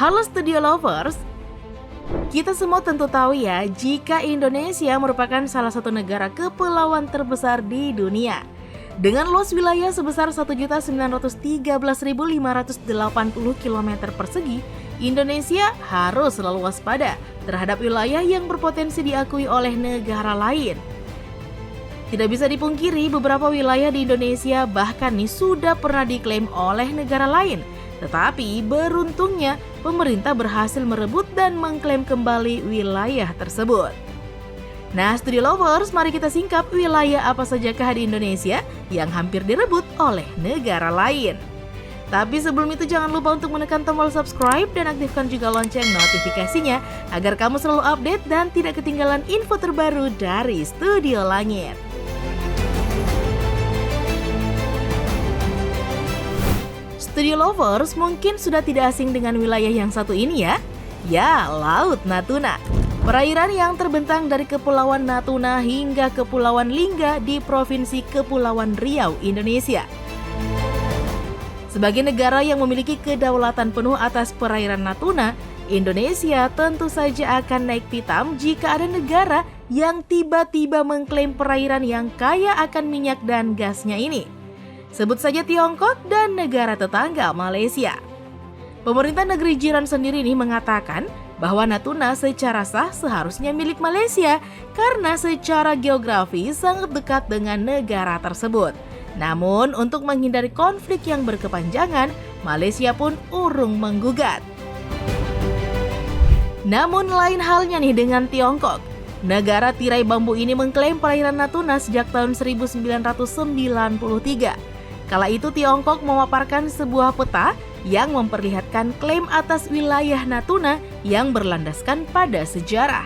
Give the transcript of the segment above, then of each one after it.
Halo Studio Lovers, kita semua tentu tahu ya jika Indonesia merupakan salah satu negara kepulauan terbesar di dunia. Dengan luas wilayah sebesar 1.913.580 km persegi, Indonesia harus selalu waspada terhadap wilayah yang berpotensi diakui oleh negara lain. Tidak bisa dipungkiri beberapa wilayah di Indonesia bahkan sudah pernah diklaim oleh negara lain. Tetapi beruntungnya pemerintah berhasil merebut dan mengklaim kembali wilayah tersebut. Nah, Studio Lovers, mari kita singkap wilayah apa sajakah di Indonesia yang hampir direbut oleh negara lain. Tapi sebelum itu jangan lupa untuk menekan tombol subscribe dan aktifkan juga lonceng notifikasinya agar kamu selalu update dan tidak ketinggalan info terbaru dari Studio Langit. Studio Lovers mungkin sudah tidak asing dengan wilayah yang satu ini ya. Ya, Laut Natuna. Perairan yang terbentang dari Kepulauan Natuna hingga Kepulauan Lingga di Provinsi Kepulauan Riau, Indonesia. Sebagai negara yang memiliki kedaulatan penuh atas perairan Natuna, Indonesia tentu saja akan naik pitam jika ada negara yang tiba-tiba mengklaim perairan yang kaya akan minyak dan gasnya ini. Sebut saja Tiongkok dan negara tetangga Malaysia. Pemerintah negeri jiran sendiri mengatakan bahwa Natuna secara sah seharusnya milik Malaysia karena secara geografi sangat dekat dengan negara tersebut. Namun untuk menghindari konflik yang berkepanjangan, Malaysia pun urung menggugat. Namun lain halnya dengan Tiongkok. Negara tirai bambu ini mengklaim perairan Natuna sejak tahun 1993. Kala itu Tiongkok memaparkan sebuah peta yang memperlihatkan klaim atas wilayah Natuna yang berlandaskan pada sejarah.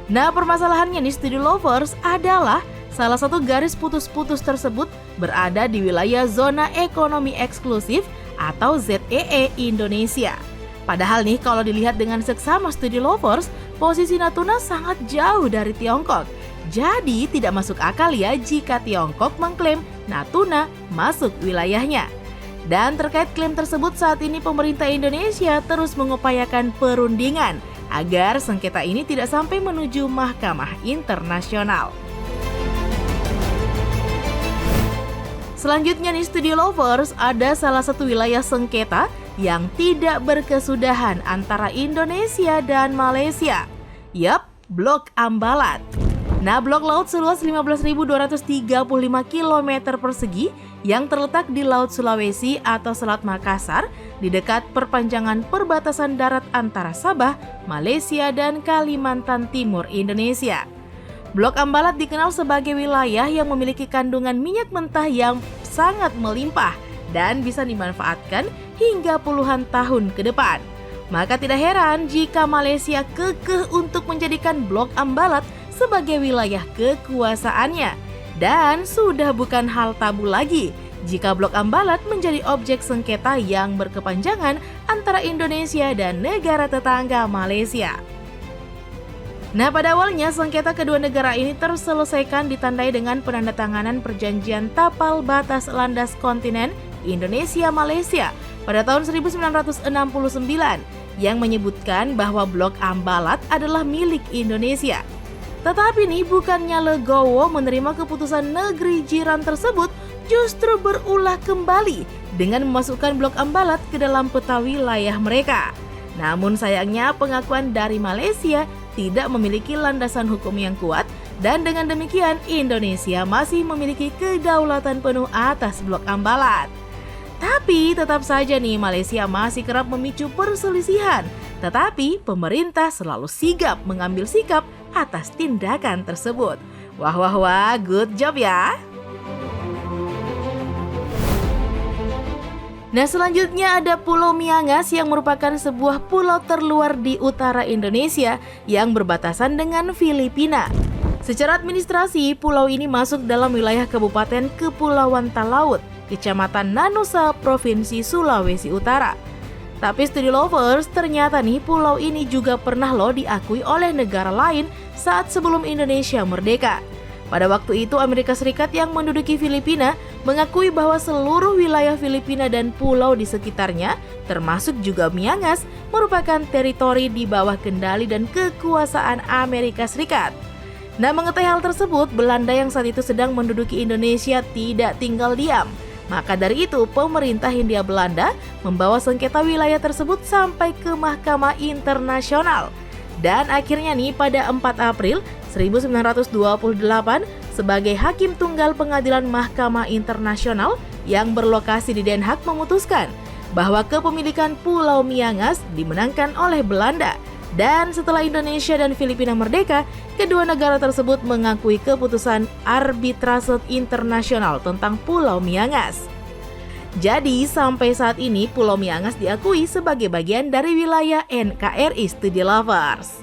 Nah, permasalahannya Studio Lovers adalah salah satu garis putus-putus tersebut berada di wilayah Zona Ekonomi Eksklusif atau ZEE Indonesia. Padahal kalau dilihat dengan seksama Studio Lovers, posisi Natuna sangat jauh dari Tiongkok. Jadi tidak masuk akal ya jika Tiongkok mengklaim Natuna masuk wilayahnya. Dan terkait klaim tersebut saat ini pemerintah Indonesia terus mengupayakan perundingan agar sengketa ini tidak sampai menuju mahkamah internasional. Selanjutnya Studio Lovers, ada salah satu wilayah sengketa yang tidak berkesudahan antara Indonesia dan Malaysia. Yap, Blok Ambalat. Nah, blok laut seluas 15.235 km persegi yang terletak di Laut Sulawesi atau Selat Makassar di dekat perpanjangan perbatasan darat antara Sabah, Malaysia dan Kalimantan Timur, Indonesia. Blok Ambalat dikenal sebagai wilayah yang memiliki kandungan minyak mentah yang sangat melimpah dan bisa dimanfaatkan hingga puluhan tahun ke depan. Maka tidak heran jika Malaysia kekeh untuk menjadikan Blok Ambalat sebagai wilayah kekuasaannya. Dan sudah bukan hal tabu lagi jika Blok Ambalat menjadi objek sengketa yang berkepanjangan antara Indonesia dan negara tetangga Malaysia. Nah, pada awalnya sengketa kedua negara ini terselesaikan ditandai dengan penandatanganan perjanjian tapal batas landas kontinen Indonesia-Malaysia pada tahun 1969 yang menyebutkan bahwa Blok Ambalat adalah milik Indonesia. Tetapi bukannya legowo menerima keputusan negeri jiran tersebut, justru berulah kembali dengan memasukkan Blok Ambalat ke dalam peta wilayah mereka. Namun sayangnya pengakuan dari Malaysia tidak memiliki landasan hukum yang kuat dan dengan demikian Indonesia masih memiliki kedaulatan penuh atas Blok Ambalat. Tapi tetap saja Malaysia masih kerap memicu perselisihan. Tetapi pemerintah selalu sigap mengambil sikap atas tindakan tersebut. Wah, good job ya. Nah, selanjutnya ada Pulau Miangas yang merupakan sebuah pulau terluar di utara Indonesia yang berbatasan dengan Filipina. Secara administrasi, pulau ini masuk dalam wilayah Kabupaten Kepulauan Talaut, Kecamatan Nanusa, Provinsi Sulawesi Utara. Tapi Studio Lovers, ternyata pulau ini juga pernah diakui oleh negara lain saat sebelum Indonesia merdeka. Pada waktu itu Amerika Serikat yang menduduki Filipina mengakui bahwa seluruh wilayah Filipina dan pulau di sekitarnya, termasuk juga Miangas, merupakan teritori di bawah kendali dan kekuasaan Amerika Serikat. Nah, mengetahui hal tersebut, Belanda yang saat itu sedang menduduki Indonesia tidak tinggal diam. Maka dari itu, pemerintah Hindia Belanda membawa sengketa wilayah tersebut sampai ke Mahkamah Internasional. Dan akhirnya nih pada 4 April 1928 sebagai Hakim Tunggal Pengadilan Mahkamah Internasional yang berlokasi di Den Haag memutuskan bahwa kepemilikan Pulau Miangas dimenangkan oleh Belanda. Dan setelah Indonesia dan Filipina merdeka, kedua negara tersebut mengakui keputusan arbitrase internasional tentang Pulau Miangas. Jadi sampai saat ini Pulau Miangas diakui sebagai bagian dari wilayah NKRI Studi Lovers.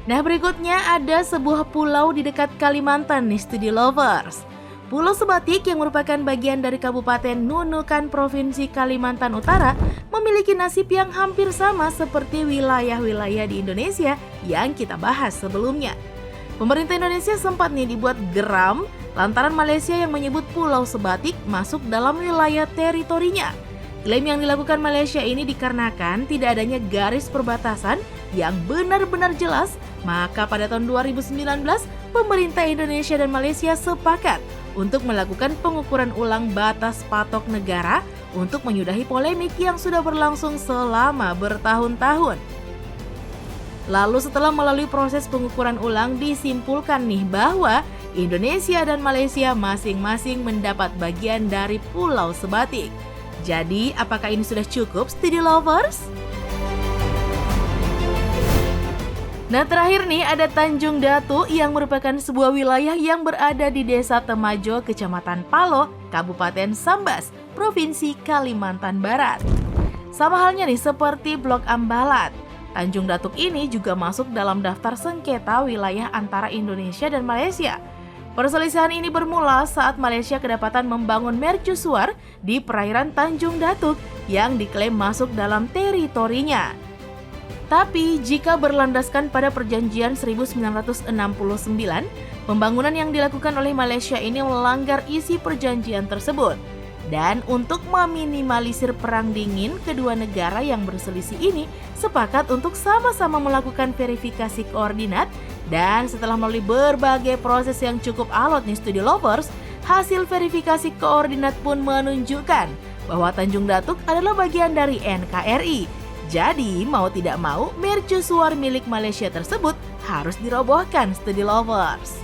Nah, berikutnya ada sebuah pulau di dekat Kalimantan nih Studi Lovers. Pulau Sebatik yang merupakan bagian dari Kabupaten Nunukan Provinsi Kalimantan Utara memiliki nasib yang hampir sama seperti wilayah-wilayah di Indonesia yang kita bahas sebelumnya. Pemerintah Indonesia sempat nih dibuat geram lantaran Malaysia yang menyebut Pulau Sebatik masuk dalam wilayah teritorinya. Klaim yang dilakukan Malaysia ini dikarenakan tidak adanya garis perbatasan yang benar-benar jelas, maka pada tahun 2019 pemerintah Indonesia dan Malaysia sepakat untuk melakukan pengukuran ulang batas patok negara untuk menyudahi polemik yang sudah berlangsung selama bertahun-tahun. Lalu setelah melalui proses pengukuran ulang disimpulkan nih bahwa Indonesia dan Malaysia masing-masing mendapat bagian dari Pulau Sebatik. Jadi apakah ini sudah cukup Studi Lovers? Nah, terakhir nih ada Tanjung Datu yang merupakan sebuah wilayah yang berada di Desa Temajo, Kecamatan Palo, Kabupaten Sambas, Provinsi Kalimantan Barat. Sama halnya nih seperti Blok Ambalat, Tanjung Datuk ini juga masuk dalam daftar sengketa wilayah antara Indonesia dan Malaysia. Perselisihan ini bermula saat Malaysia kedapatan membangun mercusuar di perairan Tanjung Datuk yang diklaim masuk dalam teritorinya. Tapi jika berlandaskan pada perjanjian 1969, pembangunan yang dilakukan oleh Malaysia ini melanggar isi perjanjian tersebut. Dan untuk meminimalisir perang dingin, kedua negara yang berselisih ini sepakat untuk sama-sama melakukan verifikasi koordinat. Dan setelah melalui berbagai proses yang cukup alot nih Studi Lovers, hasil verifikasi koordinat pun menunjukkan bahwa Tanjung Datuk adalah bagian dari NKRI. Jadi, mau tidak mau, mercusuar milik Malaysia tersebut harus dirobohkan Studi Lovers.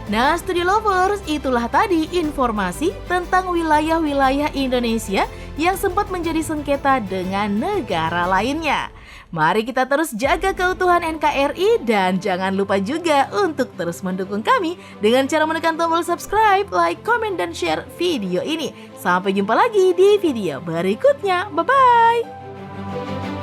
Nah, Studi Lovers, itulah tadi informasi tentang wilayah-wilayah Indonesia yang sempat menjadi sengketa dengan negara lainnya. Mari kita terus jaga keutuhan NKRI dan jangan lupa juga untuk terus mendukung kami dengan cara menekan tombol subscribe, like, komen, dan share video ini. Sampai jumpa lagi di video berikutnya. Bye-bye!